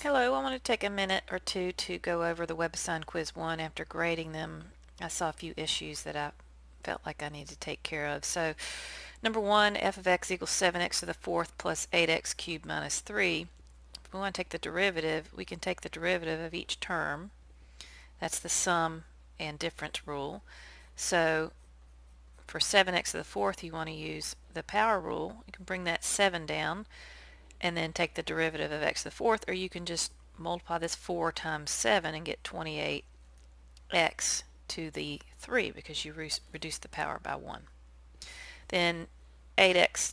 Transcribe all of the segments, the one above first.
Hello, I want to take a minute or two to go over the WebAssign Quiz 1 after grading them. I saw a few issues that I felt like I needed to take care of. So, number 1, f of x equals 7x to the fourth plus 8x cubed minus 3. If we want to take the derivative, we can take the derivative of each term. That's the sum and difference rule. So, for 7x to the fourth, you want to use the power rule. You can bring that 7 down and then take the derivative of x to the fourth, or you can just multiply this 4 times 7 and get 28x to the 3 because you reduce the power by 1. Then 8x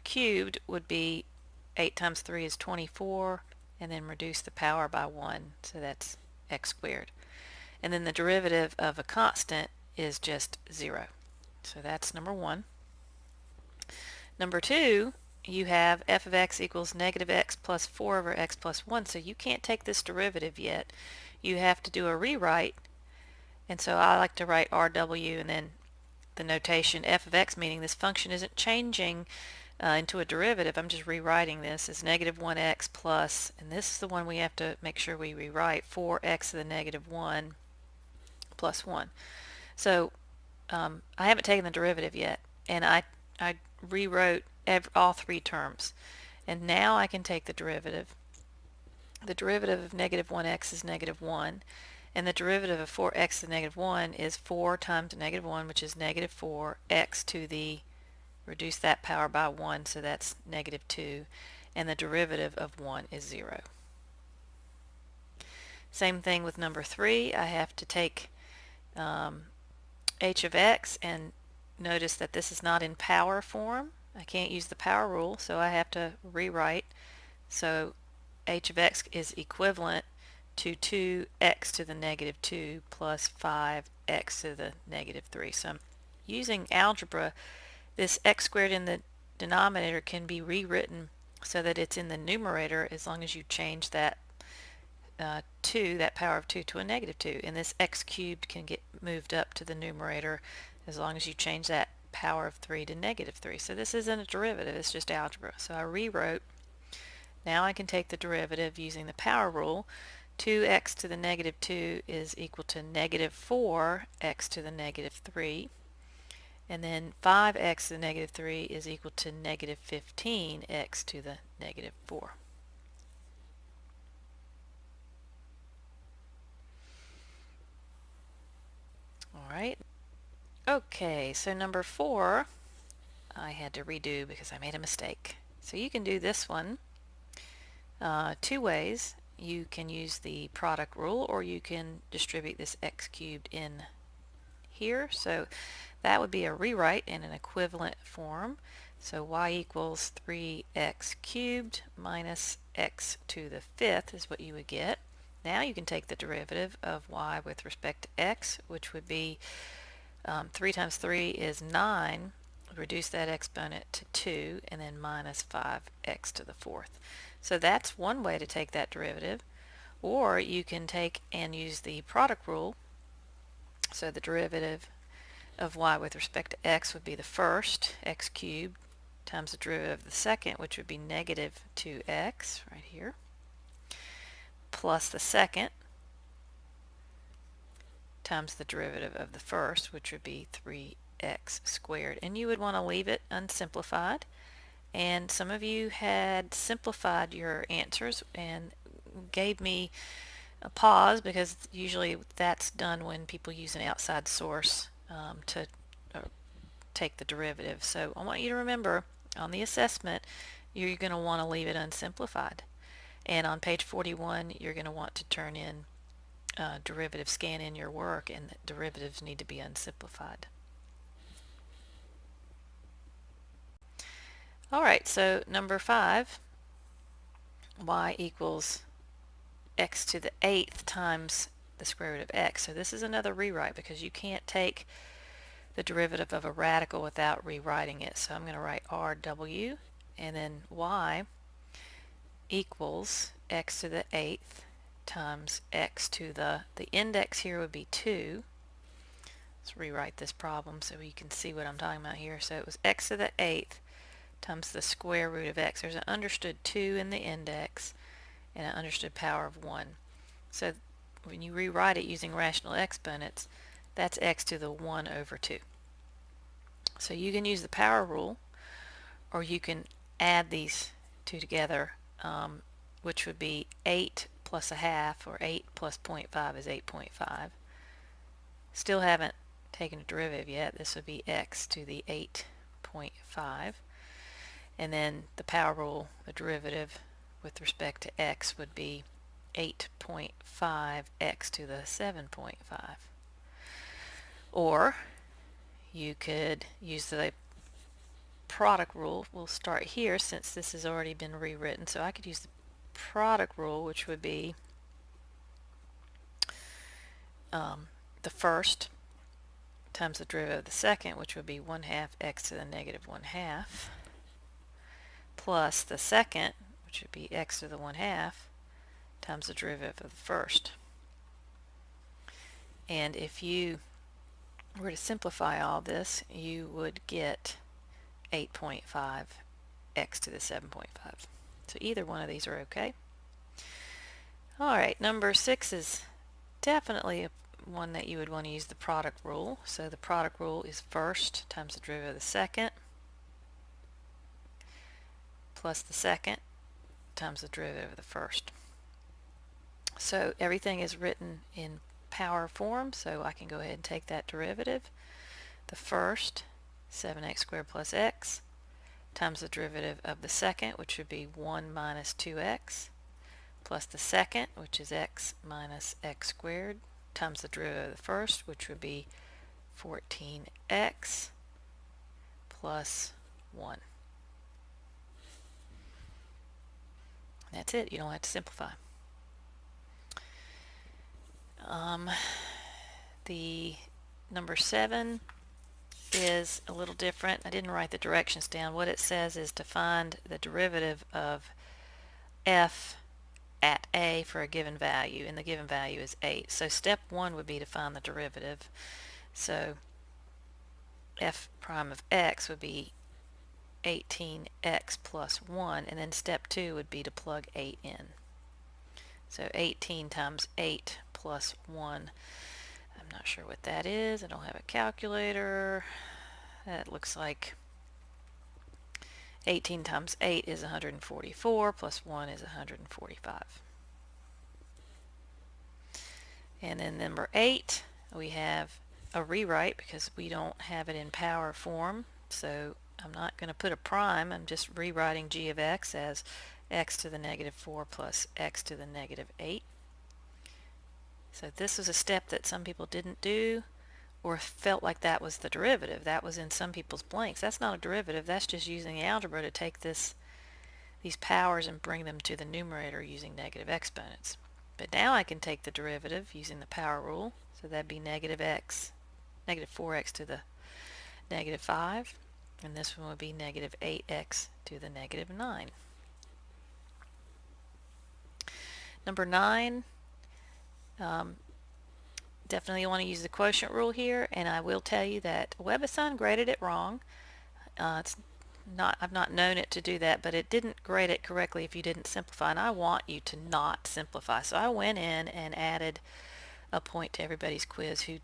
cubed would be 8 times 3 is 24, and then reduce the power by 1, so that's x squared. And then the derivative of a constant is just 0. So that's number 1. Number 2, you have f of x equals negative x plus 4 over x plus 1, so you can't take this derivative yet. You have to do a rewrite, and so I like to write RW and then the notation f of x, meaning this function isn't changing into a derivative. I'm just rewriting this as negative 1x plus, and this is the one we have to make sure we rewrite, 4x to the negative 1 plus 1. So I haven't taken the derivative yet, and I rewrote all three terms, and now I can take the derivative. The derivative of negative 1x is negative 1, and the derivative of 4x to the negative 1 is 4 times negative 1, which is negative 4x to the, reduce that power by 1, so that's negative 2, and the derivative of 1 is 0. Same thing with number 3. I have to take h of x, and notice that this is not in power form. I can't use the power rule, so I have to rewrite. So h of x is equivalent to 2x to the negative 2 plus 5x to the negative 3. So I'm using algebra. This x squared in the denominator can be rewritten so that it's in the numerator as long as you change that 2, that power of 2, to a negative 2. And this x cubed can get moved up to the numerator as long as you change that power of 3 to negative 3. So this isn't a derivative, it's just algebra. So I rewrote. Now I can take the derivative using the power rule. 2x to the negative 2 is equal to negative 4x to the negative 3. And then 5x to the negative 3 is equal to negative 15x to the negative 4. Alright. Okay, so number 4, I had to redo because I made a mistake. So you can do this one two ways. You can use the product rule, or you can distribute this x cubed in here. So that would be a rewrite in an equivalent form. So y equals 3x cubed minus x to the fifth is what you would get. Now you can take the derivative of y with respect to x, which would be 3 times 3 is 9. Reduce that exponent to 2, and then minus 5x to the fourth. So that's one way to take that derivative. Or you can take and use the product rule. So the derivative of y with respect to x would be the first, x cubed, times the derivative of the second, which would be negative 2x, right here, plus the second, times the derivative of the first, which would be 3x squared. And you would want to leave it unsimplified. And some of you had simplified your answers and gave me a pause, because usually that's done when people use an outside source to take the derivative. So I want you to remember, on the assessment, you're going to want to leave it unsimplified. And on page 41, you're going to want to turn in derivative, scan in your work, and the derivatives need to be unsimplified. Alright, so number 5, y equals x to the 8th times the square root of x. So this is another rewrite, because you can't take the derivative of a radical without rewriting it. So I'm going to write RW, and then y equals x to the 8th times x to the index here would be 2. Let's rewrite this problem so you can see what I'm talking about here. So it was x to the 8th times the square root of x. There's an understood 2 in the index, and I understood power of 1. So when you rewrite it using rational exponents, that's x to the 1 over 2. So you can use the power rule, or you can add these two together, which would be 8 plus a half, or 8 plus 0.5 is 8.5. Still haven't taken a derivative yet. This would be x to the 8.5. And then the power rule, the derivative with respect to x would be 8.5 x to the 7.5. Or you could use the product rule. We'll start here since this has already been rewritten. So I could use the product rule, which would be the first times the derivative of the second, which would be 1/2 x to the negative 1/2, plus the second, which would be x to the 1/2, times the derivative of the first. And if you were to simplify all this, you would get 8.5 x to the 7.5. So either one of these are okay. Alright, number 6 is definitely one that you would want to use the product rule. So the product rule is first times the derivative of the second, plus the second times the derivative of the first. So everything is written in power form, so I can go ahead and take that derivative. The first, 7x squared plus x, times the derivative of the second, which would be 1 minus 2x, plus the second, which is x minus x squared, times the derivative of the first, which would be 14x plus 1. That's it. You don't have to simplify. The number 7 is a little different. I didn't write the directions down. What it says is to find the derivative of f at a for a given value, and the given value is 8. So step 1 would be to find the derivative. So f prime of x would be 18x plus 1, and then step 2 would be to plug 8 in. So 18 times 8 plus 1. I'm not sure what that is. I don't have a calculator. That looks like 18 times 8 is 144, plus 1 is 145. And then number 8, we have a rewrite because we don't have it in power form. So I'm not going to put a prime. I'm just rewriting g of x as x to the negative 4 plus x to the negative 8. So this was a step that some people didn't do or felt like that was the derivative. That was in some people's blanks. That's not a derivative. That's just using the algebra to take these powers and bring them to the numerator using negative exponents. But now I can take the derivative using the power rule. So that'd be negative 4x to the negative 5. And this one would be negative 8x to the negative 9. Number 9, definitely want to use the quotient rule here, and I will tell you that WebAssign graded it wrong. I've not known it to do that, but it didn't grade it correctly if you didn't simplify, and I want you to not simplify. So I went in and added a point to everybody's quiz who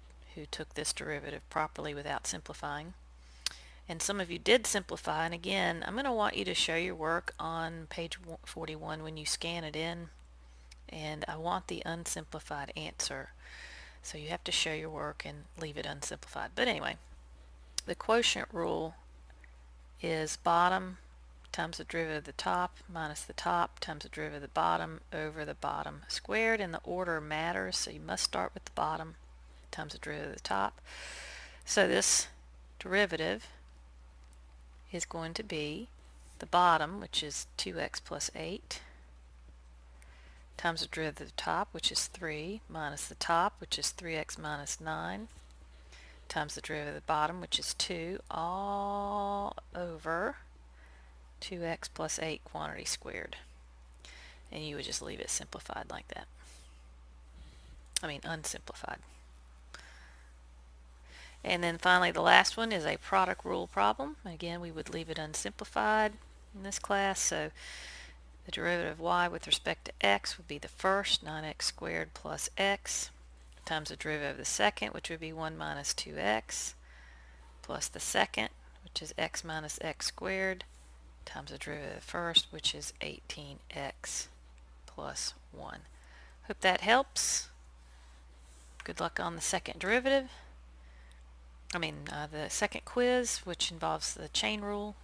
took this derivative properly without simplifying. And some of you did simplify, and again, I'm going to want you to show your work on page 41 when you scan it in, and I want the unsimplified answer. So you have to show your work and leave it unsimplified. But anyway, the quotient rule is bottom times the derivative of the top minus the top times the derivative of the bottom over the bottom squared, and the order matters, so you must start with the bottom times the derivative of the top. So this derivative is going to be the bottom, which is 2x plus 8, times the derivative of the top, which is 3, minus the top, which is 3x minus 9, times the derivative of the bottom, which is 2, all over 2x plus 8 quantity squared. And you would just leave it simplified like that. I mean unsimplified. And then finally the last one is a product rule problem. Again, we would leave it unsimplified in this class. So The derivative of y with respect to x would be the first, 9x squared plus x, times the derivative of the second, which would be 1 minus 2x, plus the second, which is x minus x squared, times the derivative of the first, which is 18x plus 1. Hope that helps. Good luck on the second derivative. The second quiz, which involves the chain rule,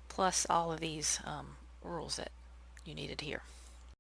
plus all of these rules that you needed here.